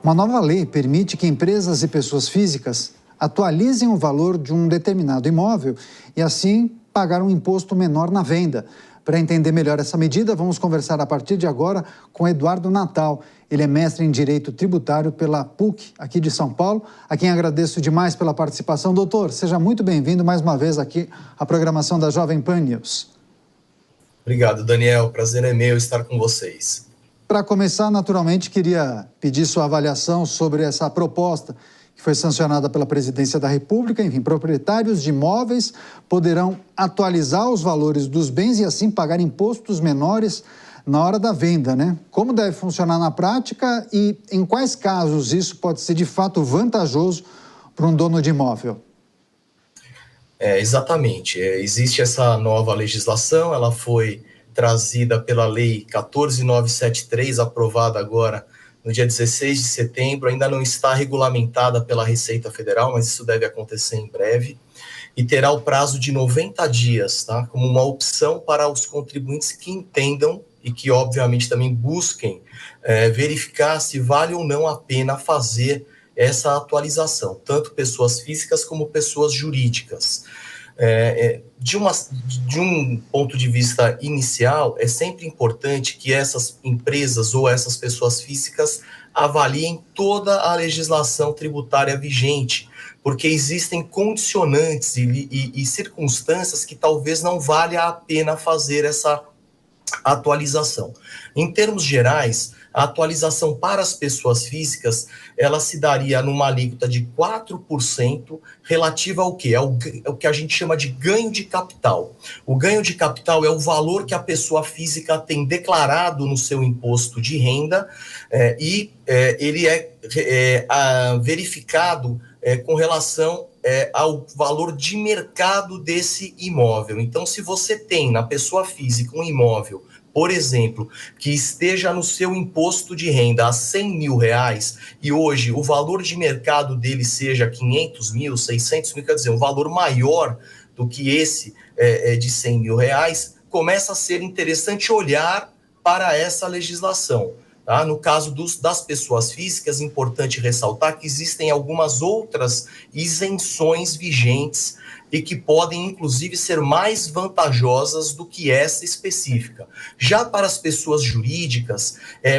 Uma nova lei permite que empresas e pessoas físicas atualizem o valor de um determinado imóvel e, assim, pagar um imposto menor na venda. Para entender melhor essa medida, vamos conversar a partir de agora com Eduardo Natal. Ele é mestre em Direito Tributário pela PUC, aqui de São Paulo, a quem agradeço demais pela participação. Doutor, seja muito bem-vindo mais uma vez aqui à programação da Jovem Pan News. Obrigado, Daniel. Prazer é meu estar com vocês. Para começar, naturalmente, queria pedir sua avaliação sobre essa proposta que foi sancionada pela Presidência da República. Enfim, proprietários de imóveis poderão atualizar os valores dos bens e, assim, pagar impostos menores na hora da venda, né? Como deve funcionar na prática e em quais casos isso pode ser, de fato, vantajoso para um dono de imóvel? Exatamente. Existe essa nova legislação, ela foi trazida pela Lei 14.973, aprovada agora no dia 16 de setembro, ainda não está regulamentada pela Receita Federal, mas isso deve acontecer em breve, e terá o prazo de 90 dias, tá? Como uma opção para os contribuintes que entendam e que, obviamente, também busquem verificar se vale ou não a pena fazer essa atualização, tanto pessoas físicas como pessoas jurídicas. De um ponto de vista inicial, é sempre importante que essas empresas ou essas pessoas físicas avaliem toda a legislação tributária vigente, porque existem condicionantes e circunstâncias que talvez não valha a pena fazer essa atualização. Em termos gerais, a atualização para as pessoas físicas, ela se daria numa alíquota de 4% relativa ao quê? Ao que a gente chama de ganho de capital. O ganho de capital é o valor que a pessoa física tem declarado no seu imposto de renda ele é verificado com relação ao valor de mercado desse imóvel. Então, se você tem na pessoa física um imóvel, por exemplo, que esteja no seu imposto de renda a R$100 mil e hoje o valor de mercado dele seja 500 mil, 600 mil, quer dizer, um valor maior do que esse de R$100 mil, começa a ser interessante olhar para essa legislação. Tá? No caso das pessoas físicas, é importante ressaltar que existem algumas outras isenções vigentes e que podem, inclusive, ser mais vantajosas do que essa específica. Já para as pessoas jurídicas,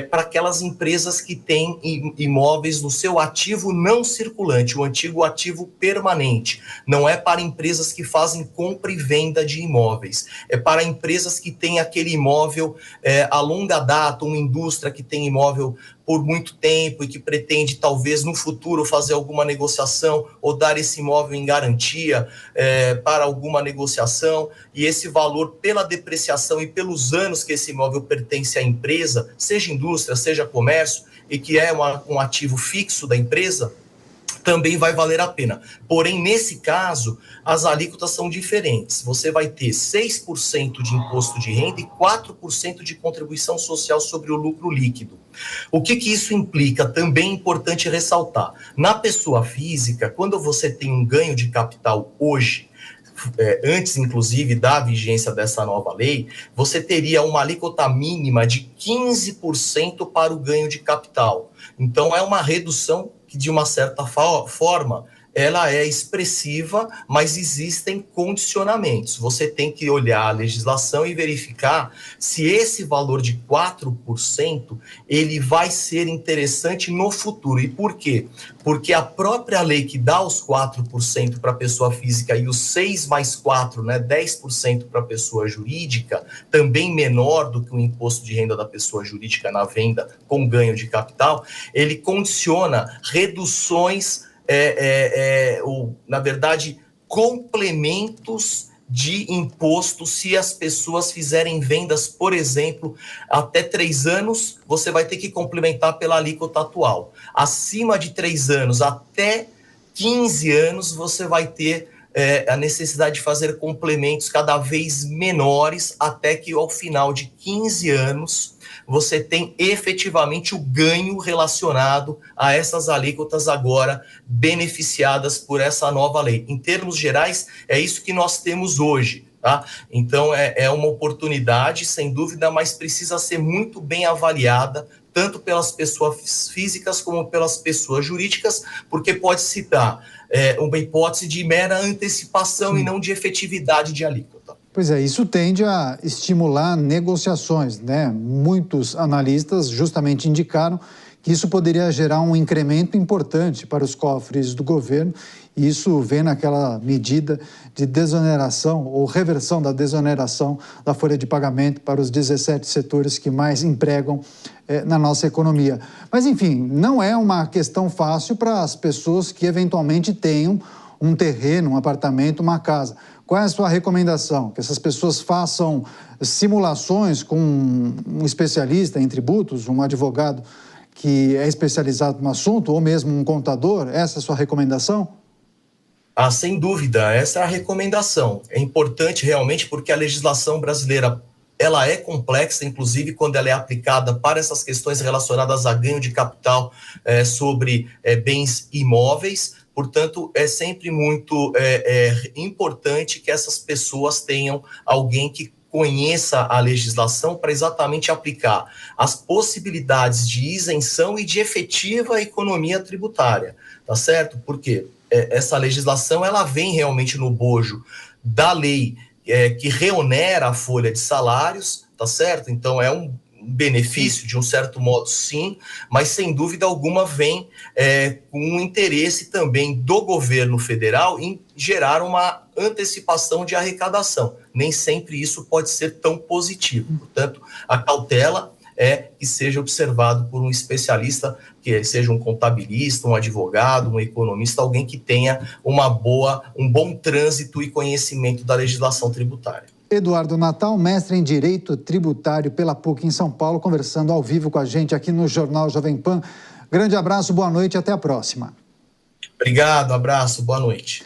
para aquelas empresas que têm imóveis no seu ativo não circulante, o antigo ativo permanente. Não é para empresas que fazem compra e venda de imóveis. É para empresas que têm aquele imóvel a longa data, uma indústria que tem imóvel por muito tempo e que pretende talvez no futuro fazer alguma negociação ou dar esse imóvel em garantia para alguma negociação, e esse valor pela depreciação e pelos anos que esse imóvel pertence à empresa, seja indústria, seja comércio, e que é um ativo fixo da empresa, também vai valer a pena. Porém, nesse caso, as alíquotas são diferentes. Você vai ter 6% de imposto de renda e 4% de contribuição social sobre o lucro líquido. O que isso implica? Também é importante ressaltar. Na pessoa física, quando você tem um ganho de capital hoje, antes, inclusive, da vigência dessa nova lei, você teria uma alíquota mínima de 15% para o ganho de capital. Então, é uma redução que, de uma certa forma, ela é expressiva, mas existem condicionamentos. Você tem que olhar a legislação e verificar se esse valor de 4% ele vai ser interessante no futuro. E por quê? Porque a própria lei que dá os 4% para a pessoa física e os 6 mais 4, 10% para a pessoa jurídica, também menor do que o imposto de renda da pessoa jurídica na venda com ganho de capital, ele condiciona reduções na verdade, complementos de imposto se as pessoas fizerem vendas, por exemplo, até 3 anos, você vai ter que complementar pela alíquota atual. Acima de 3 anos, até 15 anos, você vai ter a necessidade de fazer complementos cada vez menores, até que ao final de 15 anos, você tem efetivamente o ganho relacionado a essas alíquotas agora beneficiadas por essa nova lei. Em termos gerais, é isso que nós temos hoje. Tá? Então, é uma oportunidade, sem dúvida, mas precisa ser muito bem avaliada tanto pelas pessoas físicas como pelas pessoas jurídicas, porque pode se dar uma hipótese de mera antecipação e não de efetividade de alíquota. Pois é, isso tende a estimular negociações, né? Muitos analistas justamente indicaram que isso poderia gerar um incremento importante para os cofres do governo, e isso vem naquela medida de desoneração ou reversão da desoneração da folha de pagamento para os 17 setores que mais empregam na nossa economia. Mas, enfim, não é uma questão fácil para as pessoas que eventualmente tenham um terreno, um apartamento, uma casa. Qual é a sua recomendação? Que essas pessoas façam simulações com um especialista em tributos, um advogado que é especializado no assunto, ou mesmo um contador? Essa é a sua recomendação? Sem dúvida, essa é a recomendação. É importante realmente porque a legislação brasileira ela é complexa, inclusive quando ela é aplicada para essas questões relacionadas a ganho de capital sobre bens imóveis. Portanto, é sempre muito importante que essas pessoas tenham alguém que conheça a legislação para exatamente aplicar as possibilidades de isenção e de efetiva economia tributária, tá certo? Porque essa legislação ela vem realmente no bojo da lei que reonera a folha de salários, tá certo? Então é um benefício, de um certo modo, sim, mas sem dúvida alguma vem com um interesse também do governo federal em gerar uma antecipação de arrecadação. Nem sempre isso pode ser tão positivo. Portanto, a cautela é que seja observado por um especialista, que seja um contabilista, um advogado, um economista, alguém que tenha um bom trânsito e conhecimento da legislação tributária. Eduardo Natal, mestre em Direito Tributário pela PUC em São Paulo, conversando ao vivo com a gente aqui no Jornal Jovem Pan. Grande abraço, boa noite e até a próxima. Obrigado, abraço, boa noite.